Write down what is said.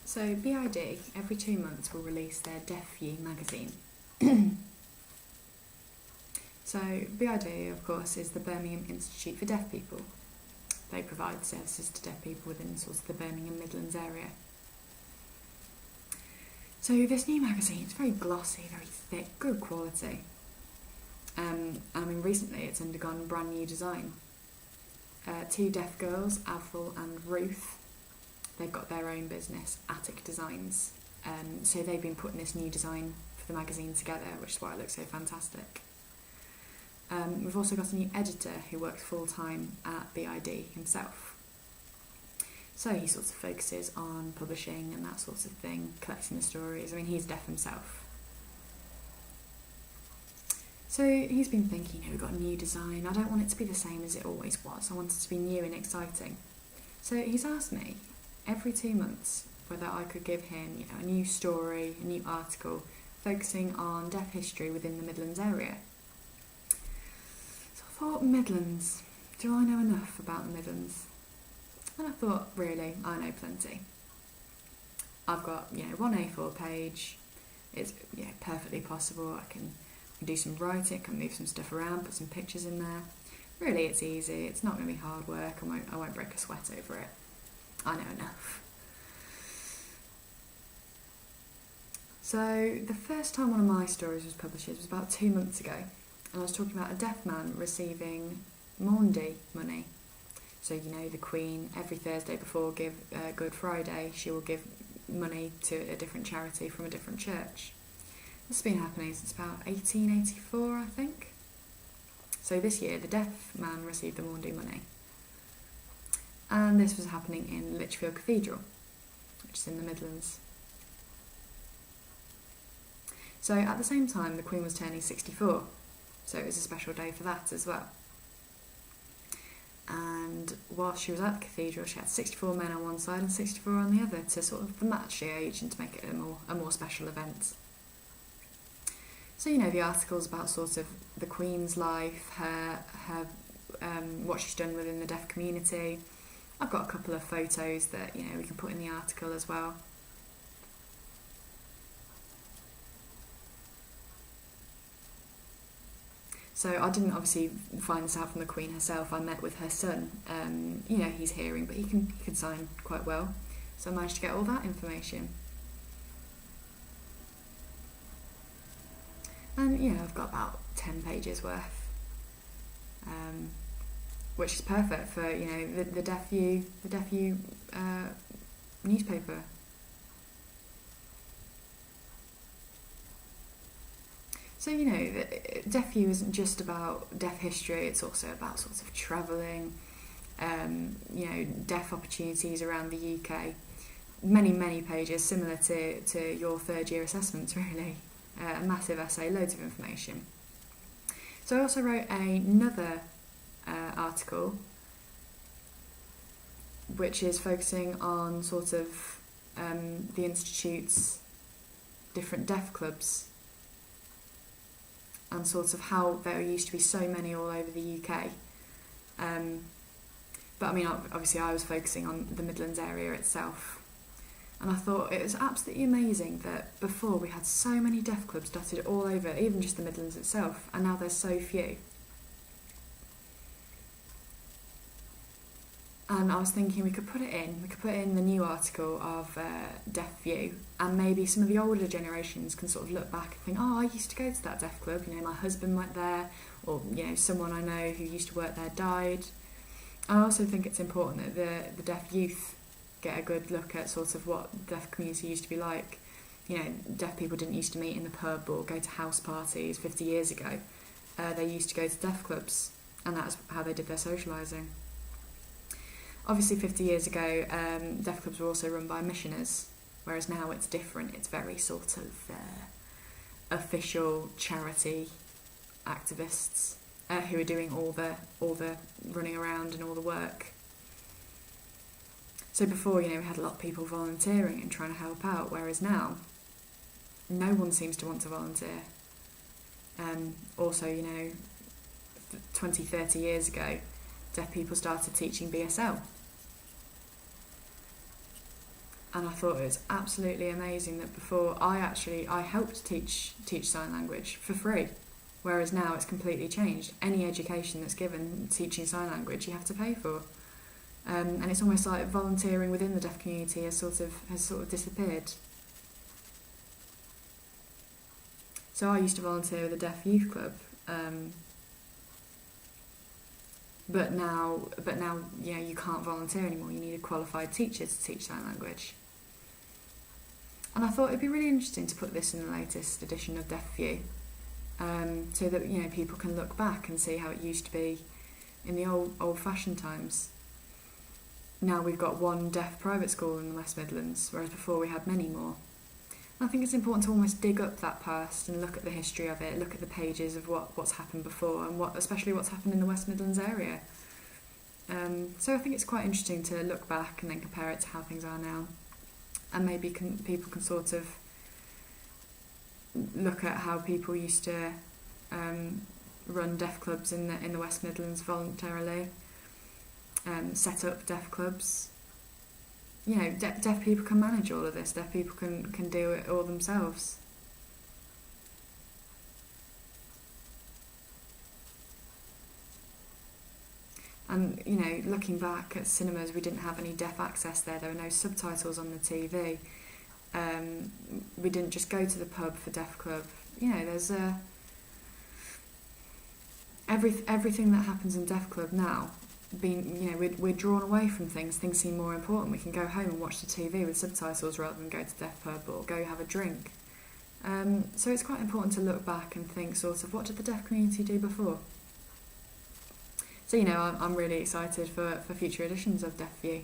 So BID every 2 months will release their Deaf View magazine. So BID, of course, is the Birmingham Institute for Deaf People. They provide services to deaf people within sort of the Birmingham Midlands area. So this new magazine, it's very glossy, very thick, good quality. I mean, recently it's undergone brand new design. 2 deaf girls, Avril and Ruth, they've got their own business, Attic Designs. So they've been putting this new design for the magazine together, which is why it looks so fantastic. We've also got a new editor who works full-time at BID himself. So he sort of focuses on publishing and that sort of thing, collecting the stories. I mean, he's deaf himself. So he's been thinking, we've got a new design. I don't want it to be the same as it always was. I want it to be new and exciting. So he's asked me every 2 months whether I could give him a new story, a new article, focusing on deaf history within the Midlands area. So I thought, Midlands, do I know enough about the Midlands? And I thought, really, I know plenty. I've got, one A4 page. It's perfectly possible. I can do some writing, can move some stuff around, put some pictures in there. Really, it's easy. It's not going to be hard work. I won't break a sweat over it. I know enough. So the first time one of my stories was published was about 2 months ago, and I was talking about a deaf man receiving Maundy money. So the Queen, every Thursday before Good Friday, she will give money to a different charity from a different church. This has been happening since about 1884, I think. So this year, the deaf man received the Maundy money. And this was happening in Lichfield Cathedral, which is in the Midlands. So at the same time, the Queen was turning 64, so it was a special day for that as well. And whilst she was at the cathedral, she had 64 men on one side and 64 on the other to sort of match the age and to make it a more special event. So the articles about sort of the Queen's life, her what she's done within the deaf community. I've got a couple of photos that we can put in the article as well. So I didn't obviously find this out from the Queen herself. I met with her son. He's hearing, but he can sign quite well. So I managed to get all that information. And I've got about 10 pages worth, which is perfect for the Deaf View newspaper. So Deaf View isn't just about deaf history; it's also about sort of travelling, deaf opportunities around the UK. Many pages, similar to your third year assessments, really. A massive essay, loads of information. So I also wrote another article which is focusing on sort of the Institute's different deaf clubs and sort of how there used to be so many all over the UK. But I mean, obviously I was focusing on the Midlands area itself. And I thought it was absolutely amazing that before we had so many deaf clubs dotted all over, even just the Midlands itself, and now there's so few. And I was thinking we could put it in the new article of Deaf View, and maybe some of the older generations can sort of look back and think, I used to go to that deaf club, my husband went there, or someone I know who used to work there died. I also think it's important that the deaf youth get a good look at sort of what the deaf community used to be like. Deaf people didn't used to meet in the pub or go to house parties 50 years ago. They used to go to deaf clubs, and that's how they did their socialising. Obviously 50 years ago, deaf clubs were also run by missioners, whereas now it's different. It's very sort of official charity activists who are doing all the running around and all the work. So before, we had a lot of people volunteering and trying to help out, whereas now, no one seems to want to volunteer. Also, 20, 30 years ago, deaf people started teaching BSL. And I thought it was absolutely amazing that before I helped teach sign language for free, whereas now it's completely changed. Any education that's given teaching sign language you have to pay for, and it's almost like volunteering within the deaf community has sort of disappeared. So I used to volunteer with a deaf youth club, but now you can't volunteer anymore. You need a qualified teacher to teach sign language. And I thought it'd be really interesting to put this in the latest edition of Deaf View, so that people can look back and see how it used to be in the old-fashioned times. Now we've got one deaf private school in the West Midlands, whereas before we had many more. And I think it's important to almost dig up that past and look at the history of it, look at the pages of what's happened before and especially what's happened in the West Midlands area. So I think it's quite interesting to look back and then compare it to how things are now. And maybe people can sort of look at how people used to run deaf clubs in the West Midlands voluntarily, set up deaf clubs. Deaf people can manage all of this. Deaf people can do it all themselves. And, looking back at cinemas, we didn't have any deaf access there. There were no subtitles on the TV. We didn't just go to the pub for Deaf Club. There's everything that happens in Deaf Club now. We're drawn away from things. Things seem more important. We can go home and watch the TV with subtitles rather than go to Deaf Pub or go have a drink. So it's quite important to look back and think sort of, what did the deaf community do before? So, I'm really excited for future editions of Deaf View.